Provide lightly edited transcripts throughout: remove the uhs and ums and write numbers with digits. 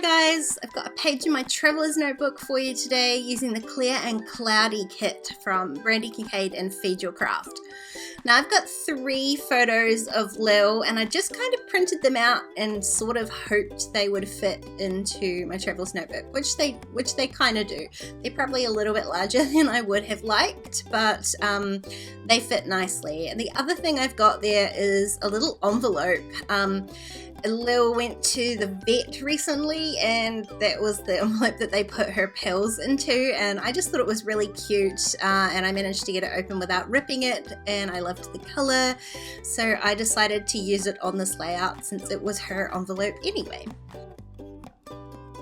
Hi guys, I've got a page in my traveler's notebook for you today using the Clear and Cloudy kit from Brandy Kincaid and Feed Your Craft. Now I've got 3 photos of Lil and I just kind of printed them out and sort of hoped they would fit into my traveler's notebook, which they kind of do. They're probably a little bit larger than I would have liked, but they fit nicely. And the other thing I've got there is a little envelope. Lil went to the vet recently and that was the envelope that they put her pills into, and I just thought it was really cute, and I managed to get it open without ripping it, and I loved the color, so I decided to use it on this layout since it was her envelope anyway.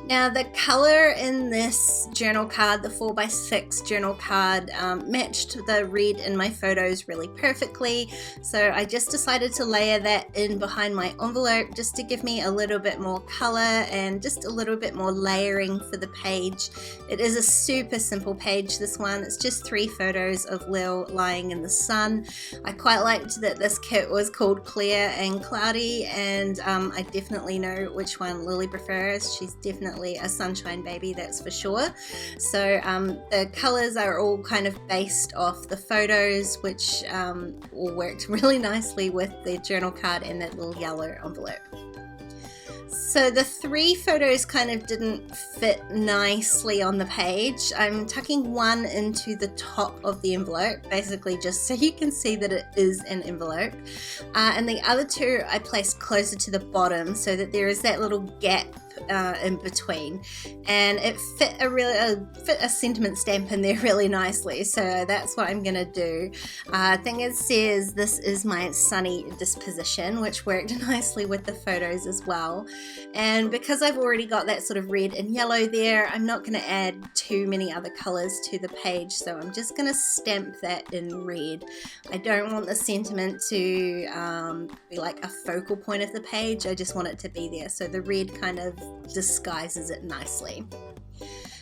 Now the color in this journal card, the 4x6 journal card, matched the red in my photos really perfectly, so I just decided to layer that in behind my envelope just to give me a little bit more color and just a little bit more layering for the page. It is a super simple page, this one. It's just 3 photos of Lil lying in the sun. I quite liked that this kit was called Clear and Cloudy, and I definitely know which one Lily prefers. She's definitely a sunshine baby, that's for sure. So the colors are all kind of based off the photos, which all worked really nicely with the journal card and that little yellow envelope. So the 3 photos kind of didn't fit nicely on the page. I'm tucking one into the top of the envelope, basically just so you can see that it is an envelope. And the other 2 I placed closer to the bottom so that there is that little gap in between, and it fit a sentiment stamp in there really nicely, so that's what I'm gonna do. I think it says this is my sunny disposition, which worked nicely with the photos as well. And because I've already got that sort of red and yellow there, I'm not going to add too many other colors to the page, so I'm just going to stamp that in red. I don't want the sentiment to be like a focal point of the page. I just want it to be there, so the red kind of disguises it nicely.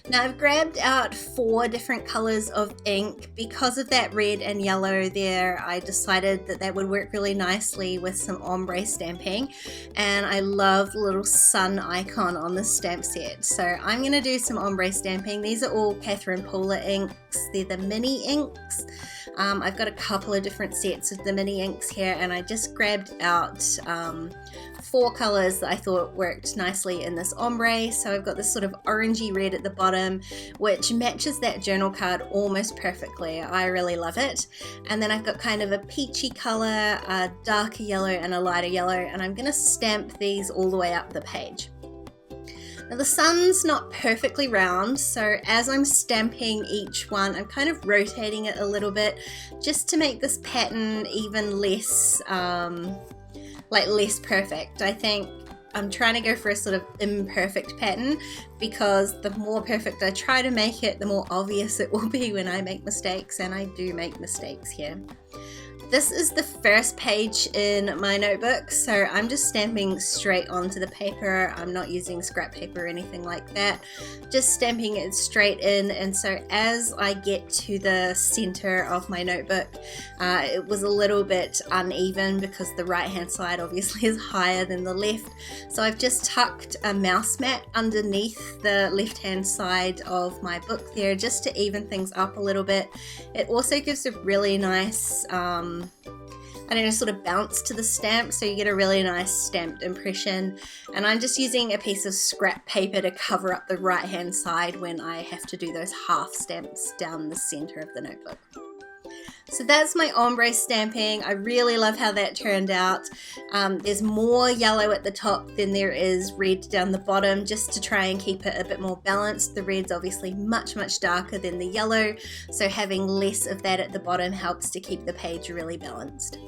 Now I've grabbed out 4 different colors of ink. Because of that red and yellow there, I decided that would work really nicely with some ombre stamping, and I love the little sun icon on the stamp set, so I'm going to do some ombre stamping. These are all Catherine Pooler inks. They're the mini inks. I've got a couple of different sets of the mini inks here, and I just grabbed out 4 colors that I thought worked nicely in this ombre. So I've got this sort of orangey red at the bottom, which matches that journal card almost perfectly. I really love it. And then I've got kind of a peachy color, a darker yellow and a lighter yellow, and I'm going to stamp these all the way up the page. Now the sun's not perfectly round, so as I'm stamping each one, I'm kind of rotating it a little bit just to make this pattern even less less perfect. I think I'm trying to go for a sort of imperfect pattern, because the more perfect I try to make it, the more obvious it will be when I make mistakes, and I do make mistakes here. This is the first page in my notebook, so I'm just stamping straight onto the paper. I'm not using scrap paper or anything like that, just stamping it straight in. And so as I get to the center of my notebook, it was a little bit uneven because the right hand side obviously is higher than the left, so I've just tucked a mouse mat underneath the left hand side of my book there just to even things up a little bit. It also gives a really nice I don't know, sort of bounce to the stamp, so you get a really nice stamped impression. And I'm just using a piece of scrap paper to cover up the right hand side when I have to do those half stamps down the center of the notebook. So that's my ombre stamping. I really love how that turned out. There's more yellow at the top than there is red down the bottom, just to try and keep it a bit more balanced. The red's obviously much darker than the yellow, so having less of that at the bottom helps to keep the page really balanced.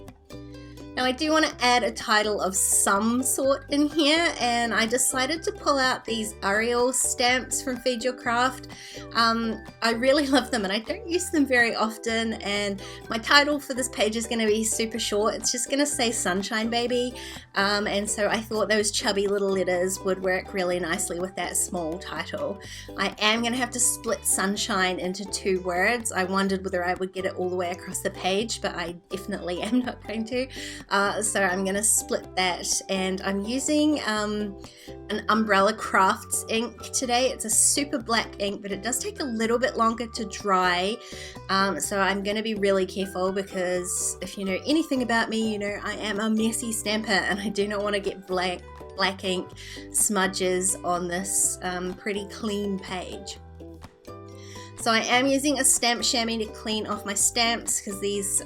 Now I do want to add a title of some sort in here, and I decided to pull out these Arial stamps from Feed Your Craft. I really love them and I don't use them very often, and my title for this page is going to be super short. It's just going to say Sunshine Baby, and so I thought those chubby little letters would work really nicely with that small title. I am going to have to split sunshine into 2 words. I wondered whether I would get it all the way across the page, but I definitely am not going to. So I'm going to split that, and I'm using an Umbrella Crafts ink today. It's a super black ink, but it does take a little bit longer to dry. So I'm going to be really careful, because if you know anything about me, you know I am a messy stamper and I do not want to get black ink smudges on this pretty clean page. So I am using a stamp chamois to clean off my stamps, because these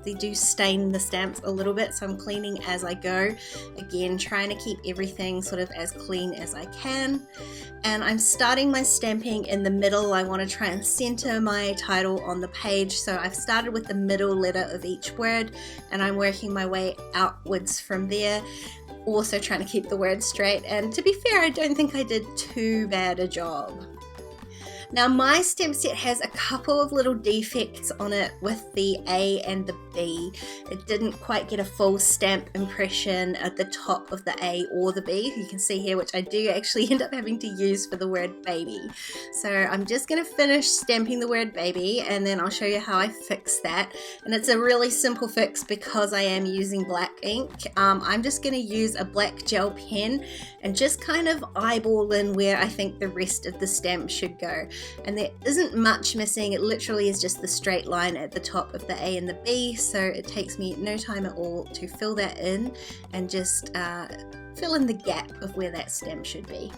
they do stain the stamps a little bit, so I'm cleaning as I go. Again, trying to keep everything sort of as clean as I can. And I'm starting my stamping in the middle. I want to try and center my title on the page, so I've started with the middle letter of each word and I'm working my way outwards from there, also trying to keep the word straight. And to be fair, I don't think I did too bad a job. Now my stamp set has a couple of little defects on it with the A and the B. It didn't quite get a full stamp impression at the top of the A or the B, you can see here, which I do actually end up having to use for the word baby. So I'm just going to finish stamping the word baby and then I'll show you how I fix that. And it's a really simple fix because I am using black ink. I'm just going to use a black gel pen and just kind of eyeball in where I think the rest of the stamp should go. And there isn't much missing, it literally is just the straight line at the top of the A and the B, so it takes me no time at all to fill that in and just fill in the gap of where that stamp should be.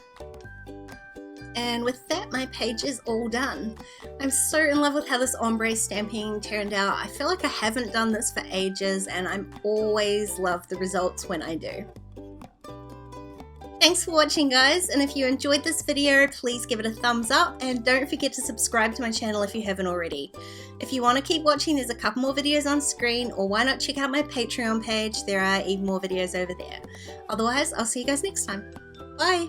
And with that, my page is all done. I'm so in love with how this ombre stamping turned out. I feel like I haven't done this for ages and I'm always love the results when I do. Thanks for watching, guys, and if you enjoyed this video, please give it a thumbs up and don't forget to subscribe to my channel if you haven't already. If you want to keep watching, there's a couple more videos on screen, or why not check out my Patreon page, there are even more videos over there. Otherwise, I'll see you guys next time. Bye!